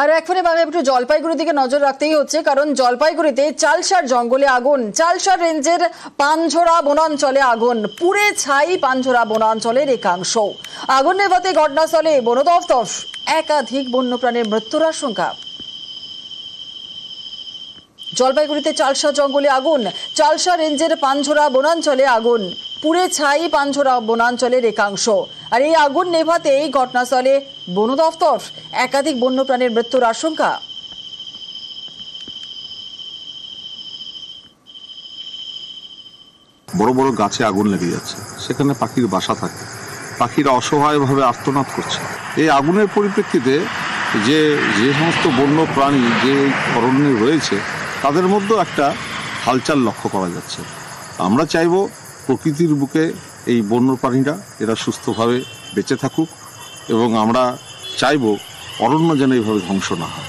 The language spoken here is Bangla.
আর এখনই আমি একটু জলপাইগুড়ির দিকে নজর রাখতেই হচ্ছে, কারণ জলপাইগুড়িতে চালসার জঙ্গলে আগুন, চালসার রেঞ্জের পানঝোড়া বনাঞ্চলে আগুন, পুড়ে ছাই পানঝোড়া বনাঞ্চলের একাংশ। আগুন নেভাতে ঘটনাস্থলে বন দফতর, একাধিক বন্যপ্রাণীর মৃত্যুর আশঙ্কা। জলপাইগুড়িতে চালসা জঙ্গলে আগুন, চালসা রেঞ্জের পানঝোড়া বনাঞ্চলে আগুন, পুড়ে ছাই পানঝোড়া বনাঞ্চলের একাংশ। আর এই আগুন নেভাতেই ঘটনাস্থলে বন দফতর, একাধিক বন্যপ্রাণীর মৃত্যুর আশঙ্কা। বড় বড় গাছে আগুন লেগে যাচ্ছে, সেখানে পাখির বাসা থাকে, পাখিরা অসহায়ভাবে আর্তনাদ করছে। এই আগুনের পরিপ্রেক্ষিতে যে সমস্ত বন্য প্রাণী যে অরণ্যে রয়েছে তাদের মধ্যেও একটা হালচাল লক্ষ্য করা যাচ্ছে। আমরা চাইব প্রকৃতির বুকে এই বন্য প্রাণীরা এরা সুস্থভাবে বেঁচে থাকুক, এবং আমরা চাইব অরণ্য যেন এইভাবে ধ্বংস না হয়।